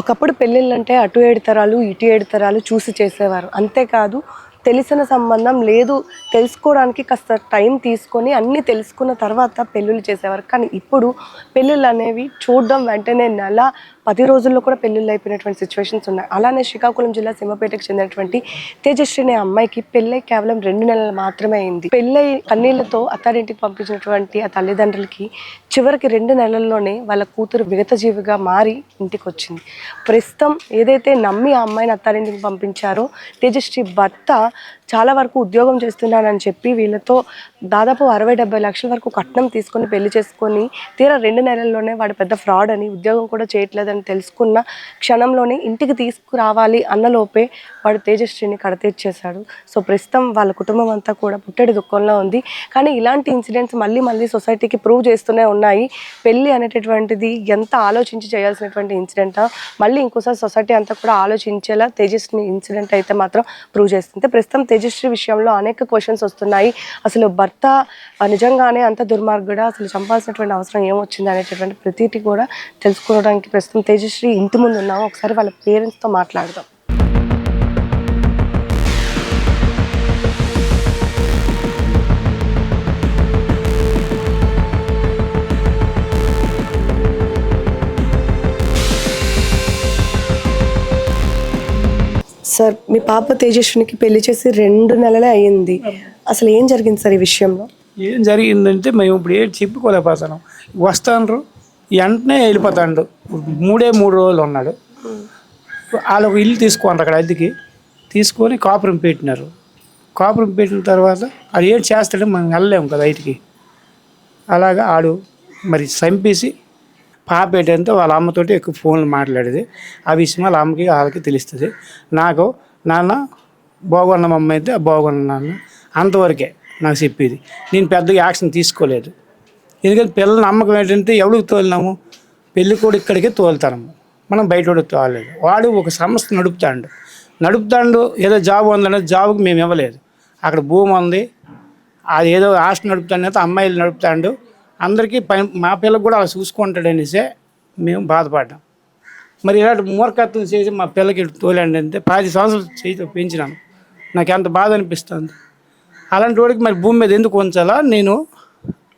ఒకప్పుడు పెళ్ళిళ్ళంటే అటు 7 తరాలు, ఇటు 7 తరాలు చూసి చేసేవారు. అంతేకాదు తెలిసిన సంబంధం లేదు, తెలుసుకోవడానికి కాస్త టైం తీసుకొని అన్నీ తెలుసుకున్న తర్వాత పెళ్ళిళ్ళు చేసేవారు. కానీ ఇప్పుడు పెళ్ళిళ్ళనేవి చూడడం వెంటనే నెల, 10 రోజుల్లో కూడా పెళ్ళిళ్ళు అయిపోయినటువంటి సిచ్యువేషన్స్ ఉన్నాయి. అలానే శ్రీకాకుళం జిల్లా సింహపేటకు చెందినటువంటి తేజశ్రీ అనే అమ్మాయికి పెళ్ళై కేవలం 2 నెలలు మాత్రమే అయింది. పెళ్ళై కన్నీళ్లతో అత్తారింటికి పంపించినటువంటి ఆ తల్లిదండ్రులకి చివరికి 2 నెలల్లోనే వాళ్ళ కూతురు విగతజీవిగా మారి ఇంటికి వచ్చింది. ప్రస్తుతం ఏదైతే నమ్మి ఆ అమ్మాయిని అత్తారింటికి పంపించారో తేజశ్రీ భర్త చాలా వరకు ఉద్యోగం చేస్తున్నానని చెప్పి వీళ్ళతో దాదాపు 60-70 లక్షల వరకు కట్నం తీసుకొని పెళ్లి చేసుకొని తీరా 2 నెలల్లోనే వాడు పెద్ద ఫ్రాడ్ అని, ఉద్యోగం కూడా చేయట్లేదని తెలుసుకున్న క్షణంలోనే ఇంటికి తీసుకురావాలి అన్నలోపే వాడు తేజశ్రీని కడతీర్చేశాడు. సో ప్రస్తుతం వాళ్ళ కుటుంబం అంతా కూడా పుట్టెడి దుఃఖంలో ఉంది. కానీ ఇలాంటి ఇన్సిడెంట్స్ మళ్ళీ సొసైటీకి ప్రూవ్ చేస్తూనే ఉన్నాయి. పెళ్ళి అనేటటువంటిది ఎంత ఆలోచించి చేయాల్సినటువంటి ఇన్సిడెంట్, మళ్ళీ ఇంకోసారి సొసైటీ అంతా కూడా ఆలోచించేలా తేజస్వి ఇన్సిడెంట్ అయితే మాత్రం ప్రూవ్ చేస్తుంది. ప్రస్తుతం తేజశ్రీ విషయంలో అనేక క్వశ్చన్స్ వస్తున్నాయి. అసలు భర్త నిజంగానే అంత దుర్మార్గుడా, అసలు చంపాల్సినటువంటి అవసరం ఏమొచ్చింది అనేటటువంటి ప్రతిదీ కూడా తెలుసుకోవడానికి ప్రస్తుతం తేజశ్రీ ఇంటి ముందు ఉన్నాము. ఒకసారి వాళ్ళ పేరెంట్స్తో మాట్లాడదాం. సార్, మీ పాప తేజస్వినికి పెళ్లి చేసి 2 నెలలే అయ్యింది. అసలు ఏం జరిగింది సార్ ఈ విషయంలో? ఏం జరిగిందంటే మేము ఇప్పుడు ఏం చెప్పుకోలేకపోతున్నాం. వస్తాండ్రు వెంటనే వెళ్ళిపోతాడు. 3 రోజులు ఉన్నాడు. వాళ్ళు ఒక ఇల్లు తీసుకున్నారు, అక్కడ అద్దెకి తీసుకొని కాపురం పెట్టినారు. కాపురం పెట్టిన తర్వాత అది ఏం చేస్తాడో మనం వెళ్ళలేము కదా బయటికి. అలాగా ఆడు మరి చంపేసి పాప ఏంటంటే వాళ్ళ అమ్మతోటి ఎక్కువ ఫోన్లు మాట్లాడేది. ఆ విషయం వాళ్ళ అమ్మకి వాళ్ళకి తెలుస్తుంది. నాకు నాన్న బాగున్న అమ్మ అయితే బాగున్న నాన్న అంతవరకే నాకు చెప్పేది. నేను పెద్దగా యాక్షన్ తీసుకోలేదు. ఎందుకంటే పిల్లల నమ్మకం ఏంటంటే ఎవరికి తోలినాము, పెళ్ళి కూడా ఇక్కడికే తోలుతాము, మనం బయట కూడా తోలలేదు. వాడు ఒక సంస్థ నడుపుతాడు ఏదో జాబ్ ఉందనే జాబ్కి మేము ఇవ్వలేదు. అక్కడ భూమి ఉంది, అది ఏదో హాస్టల్ నడుపుతాడు, అమ్మాయిలు నడుపుతాడు, అందరికీ మా పిల్లలకు కూడా అలా చూసుకుంటాడనేసే మేము బాధపడ్డాం. మరి ఇలాంటి మూర్ఖత్వం చేసి మా పిల్లకి తోలండి అంటే 10 సంవత్సరాలు చేతితో పెంచినాను. నాకు ఎంత బాధ అనిపిస్తుంది. అలాంటి వాడికి మరి భూమి మీద ఎందుకు ఉంచాలా, నేను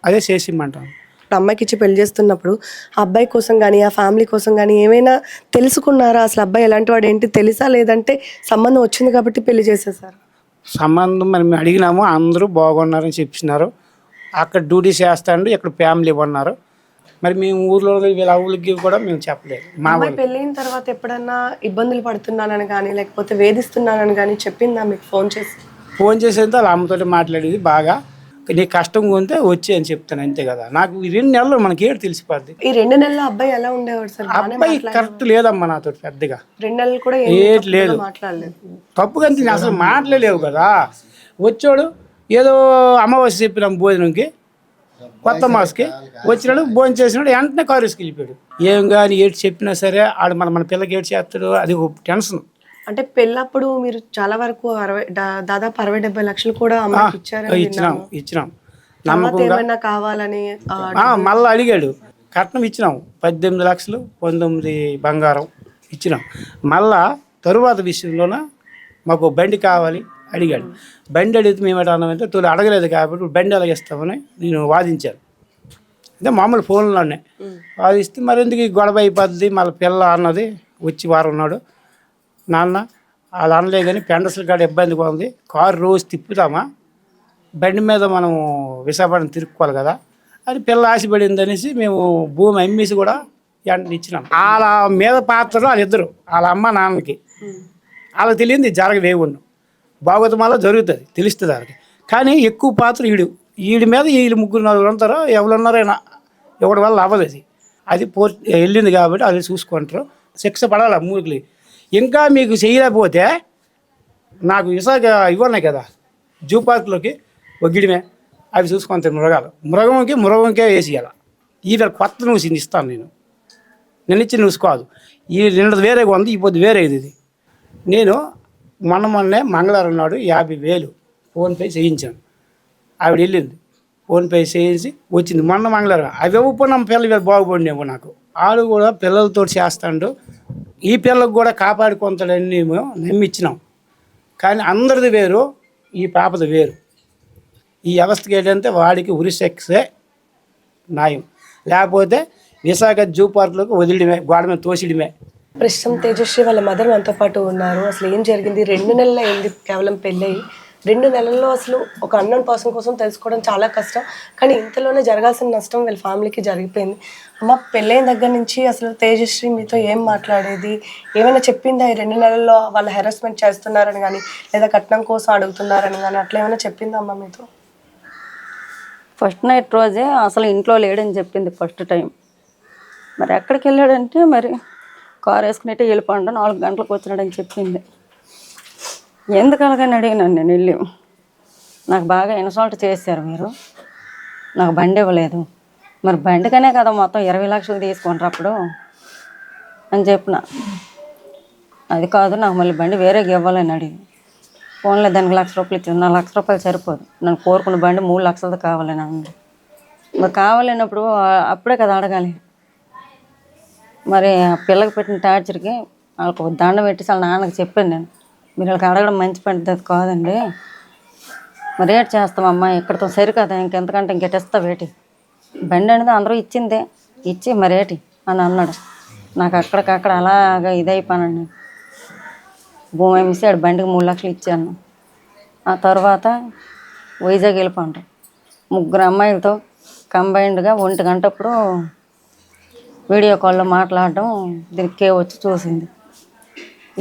అదే చేసిమ్మంటాను. అమ్మాయికి ఇచ్చి పెళ్లి చేస్తున్నప్పుడు ఆ అబ్బాయి కోసం కానీ ఆ ఫ్యామిలీ కోసం కానీ ఏమైనా తెలుసుకున్నారా? అసలు అబ్బాయి ఎలాంటి వాడు ఏంటి తెలుసా, లేదంటే సంబంధం వచ్చింది కాబట్టి పెళ్లి చేసేసారు? సంబంధం మరి మేము అడిగినాము, అందరూ బాగున్నారని చెప్పినారు. అక్కడ డ్యూటీ చేస్తాడు, ఇక్కడ ఫ్యామిలీ ఉన్నారు. మరి మేము ఊర్లో వీళ్ళ ఊళ్ళకి కూడా మేము చెప్పలేదు. మా పెళ్ళైన తర్వాత ఎప్పుడన్నా ఇబ్బందులు పడుతున్నానని కానీ లేకపోతే వేధిస్తున్నానని కానీ చెప్పిందా మీకు ఫోన్ చేసేంత వాళ్ళ అమ్మతో మాట్లాడేది. బాగా నీకు కష్టంగా ఉంటే వచ్చి అని చెప్తాను, అంతే కదా. నాకు ఈ 2 నెలలు మనకి ఏడు తెలిసిపోద్ది. ఈ 2 నెలల్లో అబ్బాయి ఎలా ఉండేవాడు సార్? అబ్బాయి కరెక్ట్ లేదమ్మా నాతో పెద్దగా. 2 నెలలు కూడా లేదు, తప్పుగా అసలు మాట్లాడలేవు కదా. వచ్చాడు ఏదో అమావాస్య చెప్పినాం భోజనంకి, కొత్త మాస్కి వచ్చినాడు, భోజనం చేసినాడు, వెంటనే కారు వేసుకెళ్ళిపోయాడు. ఏం కానీ ఏడు చెప్పినా సరే ఆడు మన పిల్లకి ఏడు చేస్తాడు, అది ఒక టెన్షన్. అంటే పెళ్ళప్పుడు మీరు చాలా వరకు దాదాపు 60-70 లక్షలు కూడా ఇచ్చినాం నమ్మకంగా. కావాలని మళ్ళీ అడిగాడు, కట్నం ఇచ్చినాం 18 లక్షలు, 19 బంగారం ఇచ్చినాం. మళ్ళా తరువాత విషయంలోన మాకు బండి కావాలి అడిగాడు. బండి అడిగితే మేము ఏంటన్నామంటే తోలు అడగలేదు కాబట్టి బండి ఎలాగిస్తామని నేను వాదించాను. అంటే మామూలు ఫోన్లోనే వాదిస్తే మరి ఎందుకు ఈ గొడవ అయిపోద్ది, మళ్ళీ పిల్ల అన్నది వచ్చి వారం ఉన్నాడు. నాన్న వాళ్ళు అనలే కానీ పెండసల కాడ ఇబ్బందిగా ఉంది, కారు రోజు తిప్పుతామా, బండి మీద మనం విశాఖపట్నం తిరుక్కోవాలి కదా అని పిల్ల ఆశపడింది అనేసి మేము భూమి అమ్మేసి కూడా వెంటనే ఇచ్చినాం. వాళ్ళ మీద పాత్రలు వాళ్ళిద్దరు, వాళ్ళ అమ్మ నాన్నకి వాళ్ళకి తెలియంది జరగవేవున్నాం. భాగవతమాల జరుగుతుంది, తెలుస్తుంది వాళ్ళకి. కానీ ఎక్కువ పాత్ర ఈడి మీద వీళ్ళు 3-4 ఉంటారో ఎవరున్నారైనా ఎవరి వల్ల అవ్వదు. అది వెళ్ళింది కాబట్టి అది చూసుకుంటారు, శిక్ష పడాలి మూర్ఖులు. ఇంకా మీకు చేయలేకపోతే నాకు విశాఖ ఇవ్వన్నాయి కదా జూ పార్క్లోకి ఒగ్గిడమే, అవి చూసుకుంటారు మృగాలు. మృగంకే వేసేయాలి. ఈ కొత్త న్యూస్ ఇస్తాను నేను ఇచ్చిన న్యూస్ కాదు. ఈ 2 వేరేగా ఉంది, ఈ పొద్దు వేరే ఇది. నేను మొన్నే మంగళవారం నాడు 50,000 ఫోన్పే చేయించాను. ఆవిడ వెళ్ళింది, ఫోన్పే చేయించి వచ్చింది మొన్న మంగళవారం. అవి ఇవ్వకపోయినా పిల్లలు బాగుపడినేమో నాకు. ఆడు కూడా పిల్లలతో చేస్తాడు, ఈ పిల్లలకు కూడా కాపాడుకుంటాడని మేము నమ్మిచ్చినాం. కానీ అందరిది వేరు, ఈ పాపది వేరు. ఈ వ్యవస్థకి ఏంటంటే వాడికి ఉరిశిక్షే న్యాయం, లేకపోతే విశాఖ జూ పార్కులకు వదిలిడమే, గోడ మీద తోసిడమే. ప్రస్తుతం తేజశ్రీ వాళ్ళ మదర్ మనతో పాటు ఉన్నారు. అసలు ఏం జరిగింది? 2 నెలలు అయింది కేవలం పెళ్ళయి. 2 నెలల్లో అసలు ఒక అన్నోన్ పర్సన్ కోసం తెలుసుకోవడం చాలా కష్టం. కానీ ఇంతలోనే జరగాల్సిన నష్టం వీళ్ళ ఫ్యామిలీకి జరిగిపోయింది. అమ్మ, పెళ్ళైన దగ్గర నుంచి అసలు తేజశ్రీ మీతో ఏం మాట్లాడేది? ఏమైనా చెప్పిందా ఈ 2 నెలల్లో వాళ్ళు హెరాస్మెంట్ చేస్తున్నారని కానీ, లేదా కట్నం కోసం అడుగుతున్నారని కానీ అట్లా ఏమైనా చెప్పిందా అమ్మ మీతో? ఫస్ట్ నైట్ రోజే అసలు ఇంట్లో లేడని చెప్పింది ఫస్ట్ టైం. మరి ఎక్కడికి వెళ్ళాడంటే మరి కారు వేసుకునేట్టే వెళ్ళిపోండి, 4 గంటలకు వచ్చినాడని చెప్పింది. ఎందుకు అలాగని అడిగినాను నేను వెళ్ళి. నాకు బాగా ఇన్సల్ట్ చేశారు మీరు, నాకు బండి ఇవ్వలేదు. మరి బండికనే కదా మొత్తం 20 లక్షలు తీసుకుంటారు అప్పుడు అని చెప్పిన. అది కాదు, నాకు మళ్ళీ బండి వేరేగా ఇవ్వాలని అడిగి. ఫోన్లో దానికి ₹1,00,000 ఇచ్చింది. నా ₹1,00,000 సరిపోదు, నన్ను కోరుకున్న బండి 3 లక్షలది కావాలని అంది. మరి కావాలన్నప్పుడు అప్పుడే కదా అడగాలి. మరి ఆ పిల్లకి పెట్టిన టార్చర్కి వాళ్ళకు దండం పెట్టేసి వాళ్ళ నాన్నకి చెప్పాను నేను, మీరు వాళ్ళకి అడగడం మంచి పద్ధతి కాదండి, మరి ఏటి చేస్తామమ్మా, ఇక్కడితో సరికదా, ఇంకెంతకంటే ఇంకెటిస్తా వేటి, బండి అనేది అందరూ ఇచ్చిందే, ఇచ్చి మరేటి అని అన్నాడు. నాకు అక్కడికక్కడ అలాగా ఇదైపోయానండి. భూమి అమ్మేసి ఆడు బండికి 3 లక్షలు ఇచ్చాను. ఆ తర్వాత వైజాగ్ వెళ్ళిపోంటారు. 3 అమ్మాయిలతో కంబైన్డ్గా 1 గంటప్పుడు వీడియో కాల్లో మాట్లాడడం, దీనికి వచ్చి చూసింది.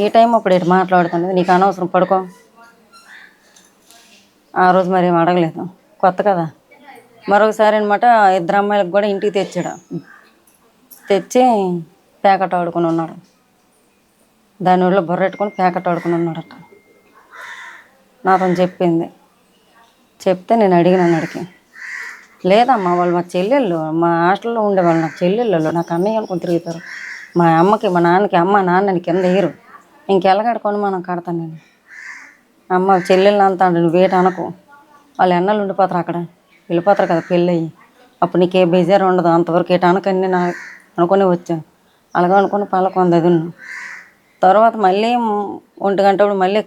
ఈ టైం అప్పుడు ఇటు మాట్లాడుతుంది, నీకు అనవసరం పడుకో. ఆ రోజు మరి ఏం అడగలేదు, కొత్త కదా. మరొకసారి అనమాట 2 అమ్మాయిలకు కూడా ఇంటికి తెచ్చాడు. తెచ్చి ప్యాకెట్ ఆడుకుని ఉన్నాడు, దాని ఊళ్ళో బొర్రెట్టుకొని ప్యాకెట్ ఆడుకుని ఉన్నాడట. నాతో చెప్పింది. చెప్తే నేను అడిగినాడికి, లేదమ్మా వాళ్ళు మా చెల్లెళ్ళు, మా హాస్టల్లో ఉండేవాళ్ళు నాకు చెల్లెళ్ళు, నాకు అన్నయ్య అనుకుని తిరుగుతారు. మా అమ్మకి మా నాన్నకి అమ్మ నాన్నని కింద వేయరు, ఇంకెళ్ళగడుకొని మనం కడతాను నేను. అమ్మ చెల్లెళ్ళు అంతా నువ్వు వేట అనకు, వాళ్ళు ఎన్నలు ఉండిపోతారు అక్కడ, వెళ్ళిపోతారు కదా పెళ్ళి అయ్యి, అప్పుడు నీకే బేజారు ఉండదు, అంతవరకు ఏట అనకని నా అనుకుని వచ్చాను. అలాగే అనుకుని పలకొంది అది. తర్వాత మళ్ళీ 1 గంటప్పుడు మళ్ళీ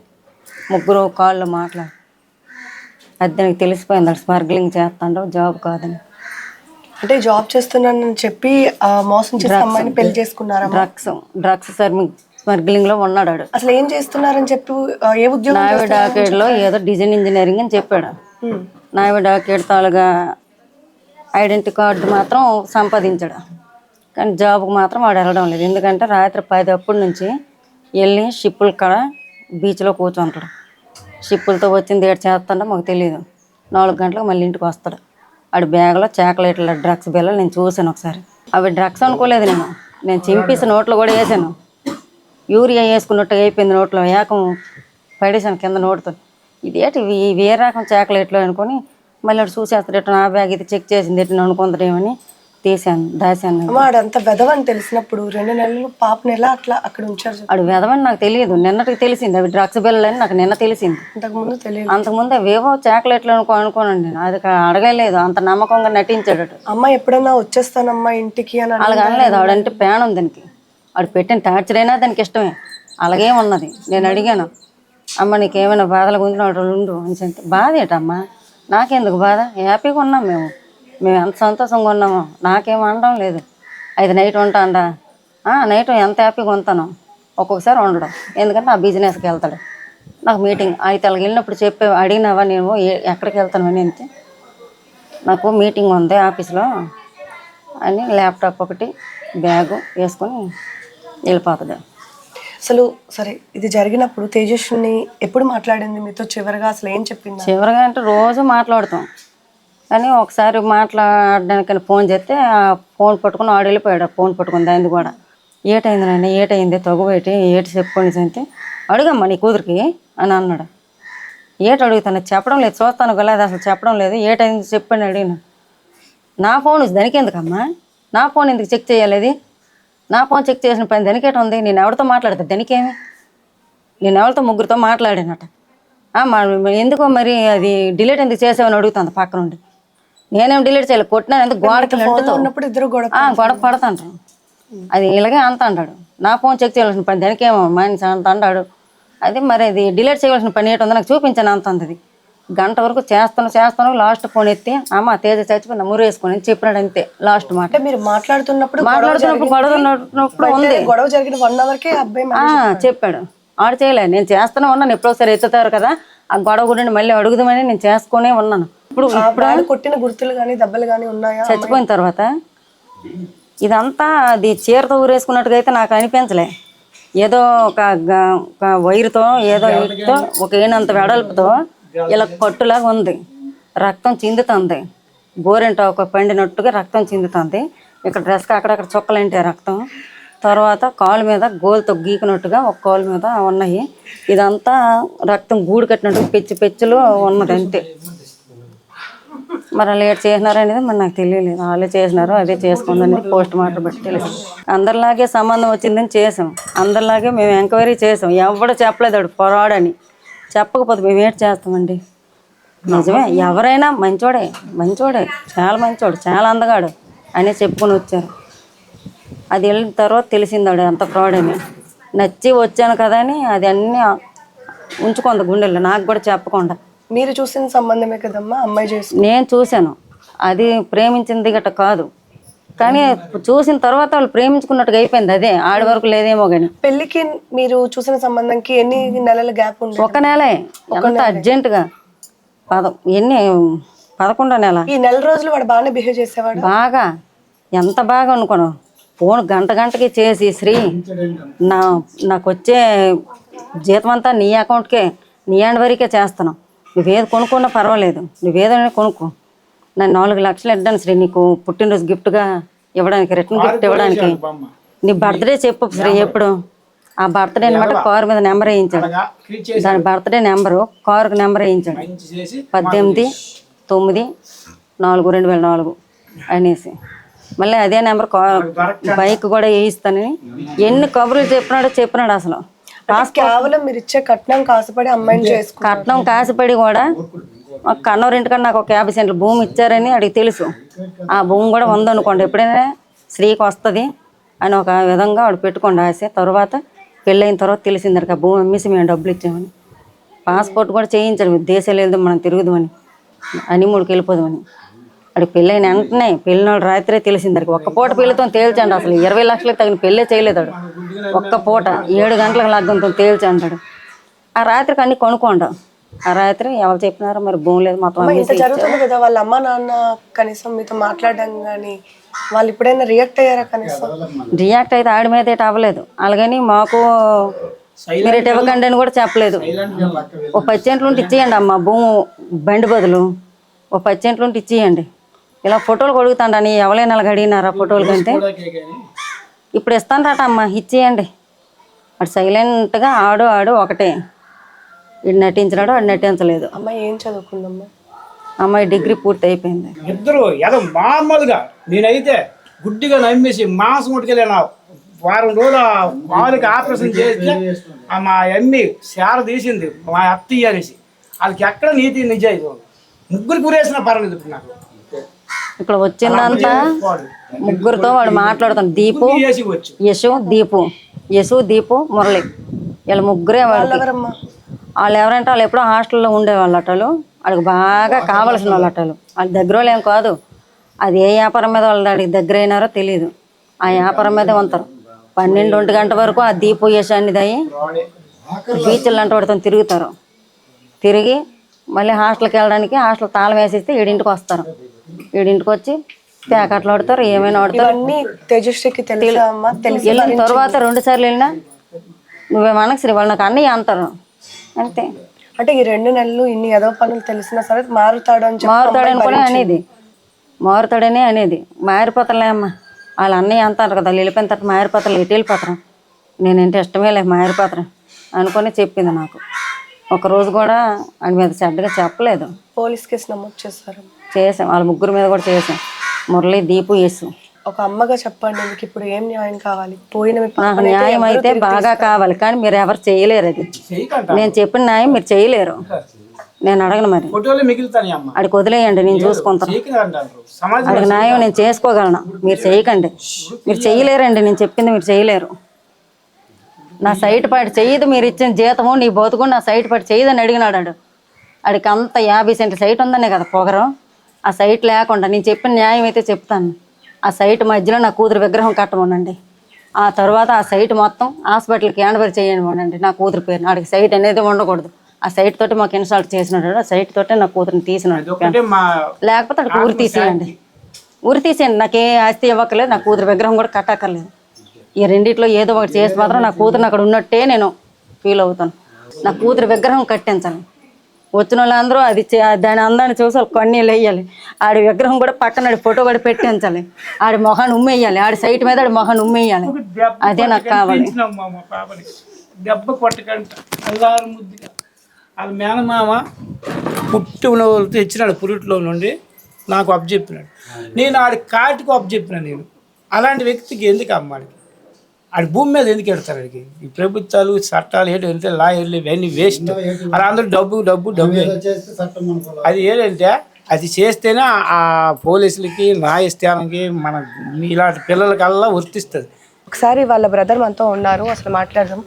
3 కాళ్ళు మాట్లాడు. అది దానికి తెలిసిపోయింది, అక్కడ స్మగ్లింగ్ చేస్తాడు, జాబ్ కాదని. అంటే జాబ్ చేస్తున్నానని చెప్పి మోసం చేసి అమ్మాయిని పెళ్లి చేసుకున్నారా? డ్రగ్స్ స్మగ్లింగ్లో ఉన్నాడు. అసలు ఏం చేస్తున్నారని చెప్పి ఏ ఉద్యోగం? నావీ డాకెట్లో ఏదో డిజైన్ ఇంజనీరింగ్ అని చెప్పాడు. నావీ డాకెట్ తాలుగా ఐడెంటిటీ కార్డు మాత్రం సంపాదించాడు, కానీ జాబ్కి మాత్రం వాడు వెళ్ళడం లేదు. ఎందుకంటే రాత్రి 10 అప్పటి నుంచి వెళ్ళి షిప్పుల కాడ బీచ్లో కూర్చుంటాడు. షిప్పులతో వచ్చింది ఏడు చేస్తాడో మాకు తెలియదు. 4 గంటలకు మళ్ళీ ఇంటికి వస్తాడు. ఆడి బ్యాగ్లో చాక్లెట్ల డ్రగ్స్ బిల్లలు నేను చూసాను ఒకసారి. అవి డ్రగ్స్ అనుకోలేదు నేను చింపేసి నోట్లో కూడా వేసాను. యూరియా వేసుకున్నట్టు అయిపోయింది నోట్లో, ఏకం పడేసాను కింద నోటుతో. ఇదేంటి ఏ రకం చాక్లెట్లు అనుకొని మళ్ళీ అటు చూసేస్తాడు, నా బ్యాగ్ ఇది చెక్ చేసింది ఎట్లా అనుకుంటాడేమని తీసాను, దాశాను. అంత వెదవని తెలిసినప్పుడు 2 నెలలు పాపని ఎలా అట్లా అక్కడ ఉంచారు? ఆడు వెదవని నాకు తెలియదు, నిన్నటికి తెలిసింది అవి డ్రగ్స్ బిల్లలని నాకు నిన్న తెలిసింది. అంతకుముందు తెలియదు? అంతకుముందు అవేవో చాక్లెట్లు అనుకోనండి నేను, అది అడగలేదు, అంత నమ్మకంగా నటించాడు. అమ్మ ఎప్పుడన్నా వచ్చేస్తానమ్మా ఇంటికి అని అలాగ అనలేదు. ఆడంటే ప్రాణం దానికి, ఆడు పెట్టిన టార్చర్ అయినా దానికి ఇష్టమే, అలాగే ఉన్నది. నేను అడిగాను, అమ్మ నీకేమైనా బాధలు గుంజిన ఉండు అని చెప్తే, బాధ ఏంటమ్మా, నాకెందుకు బాధ, హ్యాపీగా ఉన్నాం మేము ఎంత సంతోషంగా ఉన్నామో, నాకేం అనడం లేదు. 5 నైట్ ఉంటాడా, నైట్ ఎంత హ్యాపీగా ఉంటాను, ఒక్కొక్కసారి ఉండడం, ఎందుకంటే ఆ బిజినెస్కి వెళ్తాడు. నాకు మీటింగ్ అయితే అలాగ వెళ్ళినప్పుడు అడిగినావా నేను ఎక్కడికి వెళ్తాను అని అంటే, నాకు మీటింగ్ ఉంది ఆఫీస్లో అని ల్యాప్టాప్ ఒకటి బ్యాగు వేసుకొని వెళ్ళిపోతాడు. అసలు సరే, ఇది జరిగినప్పుడు తేజస్విని ఎప్పుడు మాట్లాడింది మీతో చివరిగా? అసలు ఏం చెప్పింది? చివరిగా అంటే రోజు మాట్లాడుతాం, కానీ ఒకసారి మాట్లాడడానికని ఫోన్ చేస్తే ఆ ఫోన్ పట్టుకుని ఆడు వెళ్ళిపోయాడు. ఆ ఫోన్ పట్టుకుని దాన్ని కూడా, ఏటైంది నాన్న, ఏటైంది, తగువేటి, ఏటి చెప్పుకొని అంటే, అడుగమ్మా నీ కూతురికి అని అన్నాడు. ఏటి అడుగుతాను, చెప్పడం లేదు, చూస్తాను కదా అసలు చెప్పడం లేదు, ఏటైంది చెప్పని అడిగిన. నా ఫోన్ దానికి ఎందుకమ్మా, నా ఫోన్ ఎందుకు చెక్ చేయాలి, నా ఫోన్ చెక్ చేసిన పని దానికేట ఉంది, నేను ఎవరితో మాట్లాడతా దానికేమి, నేను ఎవరితో 3తో మాట్లాడానట. ఎందుకో మరి అది డిలీట్ ఎందుకు చేసావని అడుగుతుంది పక్క నుండి. నేనేం డిలీట్ చేయాలి, కొట్టినా ఎందుకు గోడకి ఉన్నప్పుడు ఇద్దరు గొడవ పడతాంటారు. అది ఇలాగే అంత అంటాడు, నా ఫోన్ చెక్ చేయవలసిన పని దానికేమో మనిషి అంత అంటాడు. అది మరి అది డిలీట్ చేయవలసిన పని ఏంటో నాకు చూపించాను అంత అంతది. గంట వరకు చేస్తాను లాస్ట్ ఫోన్ ఎత్తి అమ్మ తేజ చచ్చిపోయింది మురు వేసుకొని చెప్పినాడు అంతే లాస్ట్ మాట. మీరు మాట్లాడుతున్నప్పుడు ఉంది గొడవ జరిగిన 1 hour కే అబ్బాయి చెప్పాడు. ఆడు చేయలేదు, నేను చేస్తూనే ఉన్నాను. ఎప్పుడోసారి ఎత్తుతారు కదా ఆ గొడవ గురించి మళ్ళీ అడుగుదామని నేను చేసుకునే ఉన్నాను. ఇప్పుడు కొట్టిన గుర్తులు కానీ దెబ్బలు కానీ ఉన్నాయా? చచ్చిపోయిన తర్వాత ఇదంతా అది చీరతో ఊరేసుకున్నట్టుగా అయితే నాకు అనిపించలే. ఏదో ఒక వైరుతో ఏదో ఇటుతో ఒక ఏనంత వెడల్పుతో ఇలా కట్టులాగా ఉంది. రక్తం చిందుతుంది, గోరెంట ఒక పండినట్టుగా రక్తం చిందుతుంది. ఇక్కడ డ్రెస్కి అక్కడక్కడ చుక్కలంటే రక్తం. తర్వాత కాలు మీద గోలుతో గీకినట్టుగా ఒక కాలు మీద ఉన్నాయి. ఇదంతా రక్తం గూడు కట్టినట్టు పెచ్చులు ఉన్నది అంతే. మరి వాళ్ళు ఏడు చేసినారు అనేది మరి నాకు తెలియలేదు. వాళ్ళే చేసినారు, అదే చేసుకుందని పోస్ట్ మార్టం బట్టి తెలుసు. అందరిలాగే సంబంధం వచ్చిందని చేసాం, అందరిలాగే మేము ఎంక్వైరీ చేసాం. ఎవడు చెప్పలేదు వాడు పొరాడని. చెప్పకపోతే మేము ఏంటి చేస్తామండి? నిజమే, ఎవరైనా మంచోడే చాలా మంచోడు, చాలా అందగాడు అని చెప్పుకొని వచ్చారు. అది వెళ్ళిన తర్వాత తెలిసిందాడు అంత ఫ్రాడ్ అని. నచ్చి వచ్చాను కదా అని అది అన్నీ ఉంచుకుంది గుండెల్లో, నాకు కూడా చెప్పకుండా. మీరు చూసిన సంబంధమే కదమ్మా అమ్మాయి చేసి? నేను చూశాను, అది ప్రేమించింది గట్ట కాదు. కానీ చూసిన తర్వాత వాళ్ళు ప్రేమించుకున్నట్టుగా అయిపోయింది. అదే ఆడి వరకు లేదేమో కానీ. పెళ్లికి మీరు చూసిన సంబంధంకి ఎన్ని నెలల గ్యాప్ ఉంది? 1 నెలే. ఎంత అర్జెంటుగా 11వ నెల. ఈ నెల రోజులు వాడు బాగానే బిహేవ్ చేసేవాడు? బాగా, ఎంత బాగా అనుకోను. ఫోన్ గంటకి చేసి శ్రీ నాకు వచ్చే జీతం అంతా నీ అకౌంట్కే, నీ హ్యాండ్ వరకే చేస్తాను. నువ్వేది కొనుక్కున్నా పర్వాలేదు, నువ్వేదైనా కొనుక్కో. నేను 4 లక్షలు ఇద్దాను శ్రీ నీకు పుట్టినరోజు గిఫ్ట్గా ఇవ్వడానికి, రిటర్న్ గిఫ్ట్ ఇవ్వడానికి. నీ బర్త్డే చెప్పు శ్రీ ఎప్పుడు. ఆ బర్త్డే అనమాట కారు మీద నెంబర్ వేయించాడు. దాని బర్త్డే నెంబరు కారుకు నెంబర్ వేయించాడు. 18/9/4/2004 అనేసి. మళ్ళీ అదే నెంబర్ బైక్ కూడా వేయిస్తానని ఎన్ని కబుర్లు చెప్పినాడు అసలు. కేవలం మీరు ఇచ్చే కట్నం కాసుపడి అమ్మాయిని చేసుకున్నారు. కట్నం కాసుపడి కూడా కన్నవరింటికన్నా నాకు ఒక 50 సెంట్లు భూమి ఇచ్చారని అడిగి తెలుసు. ఆ భూమి కూడా ఉందనుకోండి, ఎప్పుడైనా స్త్రీకి వస్తుంది అని ఒక విధంగా వాడు పెట్టుకోండి ఆశ. తర్వాత పెళ్ళైన తర్వాత తెలిసింది ఆ భూమి అమ్మేసి మేము డబ్బులు ఇచ్చామని. పాస్పోర్ట్ కూడా చేయించాడు, దేశాలు వెళ్దాం మనం తిరుగుదామని, హనీమూన్కి వెళ్ళిపోదామని. అడిగి పెళ్ళైన వెంటనే పెళ్ళిన రాత్రే తెలిసింది. ఒక్క పూట పెళ్ళితో తేల్చండి. అసలు 20 లక్షలకు తగిన పెళ్ళే చేయలేదాడు. ఒక్క పూట 7 గంటలకు లగ్గంతో తేల్చి అంటాడు. ఆ రాత్రికి అన్ని కొనుక్కోండు. ఆ రాత్రి ఎవరు చెప్పినారో మరి భూమి లేదు మొత్తం జరుగుతుంది కదా. వాళ్ళ అమ్మ నాన్న కనీసం మీతో మాట్లాడడం కానీ వాళ్ళు ఇప్పుడైనా రియాక్ట్ అయ్యారా? కనీసం రియాక్ట్ అయితే ఆడి మీద అయితే అవ్వలేదు. అలాగని మాకు మీరు ఇవ్వకండి అని కూడా చెప్పలేదు. ఓ 10 సెంట్లు ఉంటే ఇచ్చేయండి అమ్మ భూమి, బండి బదులు ఓ 10 సెంట్లు ఉంటే ఇచ్చేయండి. ఇలా ఫోటోలు కొడుగుతాండని ఎవరైనా అలాగ అడిగినారా ఫోటోలు కంటే? ఇప్పుడు ఇస్తాను రాట అమ్మ ఇచ్చేయండి. అటు సైలెంట్గా ఆడు ఒకటే. ఇటు నటించినాడు, అటు నటించలేదు. అమ్మాయి ఏం చదువుకుందమ్మా? అమ్మాయి డిగ్రీ పూర్తి అయిపోయింది. ఇద్దరు ఏదో మామూలుగా నేనైతే గుడ్డిగా నమ్మేసి మాంసం ఉట్టుకెళ్ళినా వారం రోజులు వాళ్ళకి ఆపరేషన్ చేస్తే మా అమ్మి శార తీసింది మా అత్తయ్య అనేసి. వాళ్ళకి ఎక్కడ నీతి నిజాయితీ ముగ్గురు గురేసినా పర్వాలేదు. ఇప్పుడు నాకు ఇక్కడ వచ్చిందంతా ముగ్గురితో వాడు మాట్లాడుతాడు. దీపు, యశు, దీపు, మురళి, వీళ్ళ ముగ్గురే. వాళ్ళు ఎవరంటే వాళ్ళు ఎప్పుడో హాస్టల్లో ఉండేవాళ్ళు అట్టలు. వాళ్ళకి బాగా కావలసిన వాళ్ళు అట్టలు. వాళ్ళ దగ్గర వాళ్ళు ఏం కాదు. అది ఏ వ్యాపారం మీద వాళ్ళు అడిగి దగ్గర అయినారో తెలియదు. ఆ వ్యాపారం మీదే ఉంటారు. 12-1 గంట వరకు ఆ దీపు యశాన్ని దయ్యి బీచ్లు లాంటి వాడితో తిరుగుతారు. తిరిగి మళ్ళీ హాస్టల్కి వెళ్ళడానికి హాస్టల్ తాళం వేసేస్తే 7ంటికి వస్తారు. 7ంటికి వచ్చి ప్యాకెట్లు ఆడతారు, ఏమైనా ఆడతారు. వెళ్ళిన తర్వాత 2 సార్లు వెళ్ళినా నువ్వేమనకు శ్రీ వాళ్ళు నాకు అన్నయ్య అంటారు అంతే. అంటే ఈ 2 నెలలు ఇన్ని ఏదో పనులు తెలిసినా సరే మారుతాడని కూడా అనేది, మారుతాడనే అనేది. మారిపోతారులే అమ్మ వాళ్ళ అన్నయ్య అంటారు కదా. వాళ్ళు వెళ్ళిపోయిన తర్వాత మారిపోతారు, ఎటు వెళ్ళిపోతారు, నేనంటే ఇష్టమే లేదు మారిపోతారు అనుకుని చెప్పింది నాకు. ఒకరోజు కూడా ఆయన మీద చెడ్డగా చెప్పలేదు. పోలీస్ కేసు నమోదు చేశారు? చేసాం, వాళ్ళ ముగ్గురు మీద కూడా చేసాం. మురళి, దీపు, యశు. ఒక అమ్మగా చెప్పండి, మీకు ఇప్పుడు ఏం న్యాయం కావాలి? పోయిన నాకు న్యాయం అయితే బాగా కావాలి, కానీ మీరు ఎవరు చేయలేరు. అది నేను చెప్పిన న్యాయం మీరు చేయలేరు. నేను అడగను మరి, అడికి వదిలేయండి, నేను చూసుకుంటాను. అడిగి న్యాయం నేను చేసుకోగలను, మీరు చేయకండి. మీరు చేయలేరండి, నేను చెప్పింది మీరు చేయలేరు. నా సైట్ పాటి చెయ్యదు, మీరు ఇచ్చిన జీతము నీ బతుకు నా సైట్ పాటి చెయ్యదని అడిగినాడు. ఆడికి అంత 50 సెంట్ల సైట్ ఉందనే కదా పొగరం. ఆ సైట్ లేకుండా నేను చెప్పిన న్యాయం అయితే చెప్తాను. ఆ సైట్ మధ్యలో నా కూతురు విగ్రహం కట్టమనండి. ఆ తర్వాత ఆ సైట్ మొత్తం హాస్పిటల్కి హ్యాండ్ఓవర్ చేయమనండి నా కూతురు పేరు. ఆడికి సైట్ అనేది ఉండకూడదు. ఆ సైట్ తోటి మాకు ఇన్స్టాల్ చేసినాడు. ఆ సైట్ తోటే నా కూతురుని తీసినాడు. లేకపోతే అక్కడ ఊరి తీసేయండి, ఊరి తీసేయండి. నాకే ఆస్తి ఇవ్వక్కర్లేదు, నా కూతురు విగ్రహం కూడా కట్టక్కర్లేదు. ఈ రెండిట్లో ఏదో ఒకటి చేసి మాత్రం నా కూతురుని అక్కడ ఉన్నట్టే నేను ఫీల్ అవుతాను. నా కూతురు విగ్రహం కట్టించాలి. వచ్చిన వాళ్ళందరూ అది దాని అందాన్ని చూసి వాళ్ళు కన్నీళ్ళు వేయాలి. ఆడి విగ్రహం కూడా పక్కన ఫోటో కూడా పెట్టించాలి. ఆడి మొహాన్ని ఉమ్మేయాలి, ఆడి సైట్ మీద ఆడి మొహాన్ని ఉమ్మేయాలి. అదే నాకు కావాలి. దెబ్బ కొట్టకంట అల్లారు ముద్దుగా వాళ్ళ మేనమామ పుట్టి వాళ్ళతో ఇచ్చినాడు పురిట్లో నుండి నాకు అప్పు చెప్పినాడు. నేను ఆడి కాటికి అప్పు చెప్పినాను. నేను అలాంటి వ్యక్తికి ఎందుకు అమ్మాడికి ఆడి భూమి మీద ఎందుకు ఎడతారు? ఆడికి ఈ ప్రభుత్వాలు చట్టాలు ఏంటో వెళ్తే లాయర్లు ఇవన్నీ వేస్ట్. అలా అందరూ డబ్బు అది ఏంటంటే అది చేస్తేనే ఆ పోలీసులకి న్యాయస్థానానికి మన ఇలాంటి పిల్లలకల్లా వర్తిస్తుంది. ఒకసారి వాళ్ళ బ్రదర్ మనతో ఉన్నారు, అసలు మాట్లాడదాం.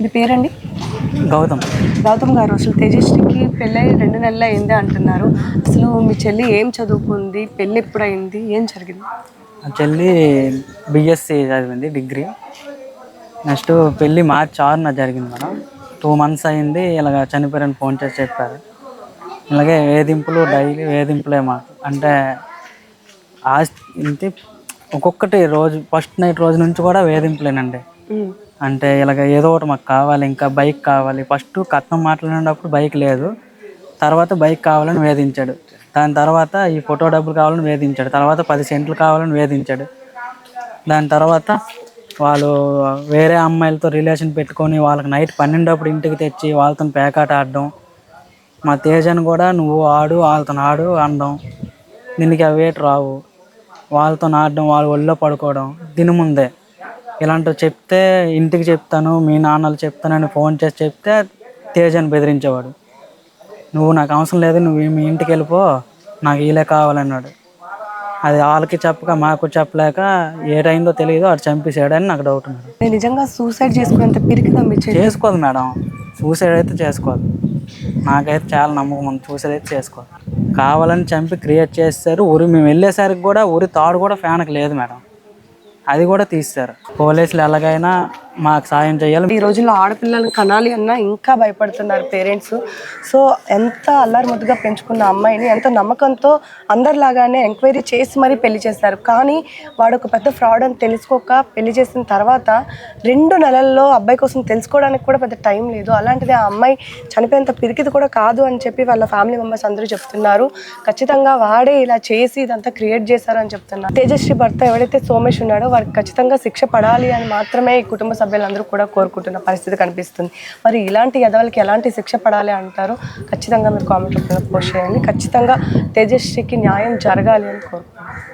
మీ పేరండి? గౌతమ్ గారు, అసలు తేజస్వికి పెళ్ళై 2 నెలలు అయింది అంటున్నారు. అసలు మీ చెల్లి ఏం చదువుకుంది, పెళ్ళి ఎప్పుడు అయింది, ఏం జరిగింది? చెల్లి బిఎస్సి చదివింది, డిగ్రీ. నెక్స్ట్ పెళ్ళి మార్చి 6న జరిగింది మేడం. 2 months అయింది. ఇలాగ చనిపోయారని ఫోన్ చేసి చెప్పారు. ఇలాగే వేధింపులు, డైలీ వేధింపులే మాకు. అంటే ఇంటి ఒక్కొక్కటి రోజు ఫస్ట్ నైట్ రోజు నుంచి కూడా వేధింపులేనండి. అంటే ఇలాగ ఏదో ఒకటి మాకు కావాలి, ఇంకా బైక్ కావాలి. ఫస్ట్ కట్నం మాట్లాడినప్పుడు బైక్ లేదు, తర్వాత బైక్ కావాలని వేధించాడు. దాని తర్వాత ఈ ఫోటో డబ్బులు కావాలని వేధించాడు. తర్వాత 10 సెంట్లు కావాలని వేధించాడు. దాని తర్వాత వాళ్ళు వేరే అమ్మాయిలతో రిలేషన్ పెట్టుకొని వాళ్ళకి నైట్ 12 అప్పుడు ఇంటికి తెచ్చి వాళ్ళతో పేకాట ఆడడం. మా తేజను కూడా నువ్వు ఆడు, వాళ్ళతో ఆడు అనడం. దీనికి అవేటి రావు, వాళ్ళతో ఆడడం, వాళ్ళ ఒళ్ళో పడుకోవడం దీని ముందే. ఇలాంటివి చెప్తే ఇంటికి చెప్తాను, మీ నాన్నలు చెప్తానని ఫోన్ చేసి చెప్తే తేజని బెదిరించేవాడు. నువ్వు నాకు అవసరం లేదు, నువ్వు మీ ఇంటికి వెళ్ళిపో, నాకు వీలే కావాలన్నాడు. అది వాళ్ళకి చెప్పక మాకు చెప్పలేక ఏటైందో తెలియదు, అటు చంపేసాడని నాకు డౌట్ మేడం. నిజంగా సూసైడ్ చేసుకునేంత పిరికిదా మీ చెల్లి? చేసుకోదు మేడం, సూసైడ్ అయితే చేసుకోదు. నాకైతే చాలా నమ్మకం ఉంది, సూసైడ్ అయితే చేసుకోదు. కావాలని చంపి క్రియేట్ చేస్తారు. మేము వెళ్ళేసరికి కూడా తాడు కూడా ఫ్యాన్కి లేదు మేడం, అది కూడా తీస్తారు. పోలీసులు ఎలాగైనా మాకు సాయం చేయాలి. ఈ రోజుల్లో ఆడపిల్లలను కనాలి అన్నా ఇంకా భయపడుతున్నారు పేరెంట్స్. సో ఎంత అల్లారు ముద్దుగా పెంచుకున్న అమ్మాయిని ఎంత నమ్మకంతో అందరిలాగానే ఎంక్వైరీ చేసి మరీ పెళ్లి చేస్తారు. కానీ వాడు ఒక పెద్ద ఫ్రాడ్ అని తెలుసుకోక పెళ్లి చేసిన తర్వాత 2 నెలల్లో అబ్బాయి కోసం తెలుసుకోవడానికి కూడా పెద్ద టైం లేదు. అలాంటిది ఆ అమ్మాయి చనిపోయేంత పిరికిది కూడా కాదు అని చెప్పి వాళ్ళ ఫ్యామిలీ మెంబర్స్ అందరూ చెప్తున్నారు. ఖచ్చితంగా వాడే ఇలా చేసి ఇదంతా క్రియేట్ చేశారని చెప్తున్నారు. తేజస్వి భర్త ఎవరైతే సోమేష్ ఉన్నాడో వారికి ఖచ్చితంగా శిక్ష పడాలి అని మాత్రమే ఈ కుటుంబ సభ్యులందరూ కూడా కోరుకుంటున్న పరిస్థితి కనిపిస్తుంది. మరి ఇలాంటి ఎదవలకి ఎలాంటి శిక్ష పడాలి అంటారు? ఖచ్చితంగా మీరు కామెంట్ రూపంలో పోస్ట్ చేయండి. ఖచ్చితంగా తేజస్వికి న్యాయం జరగాలి అని కోరుకుంటున్నాను.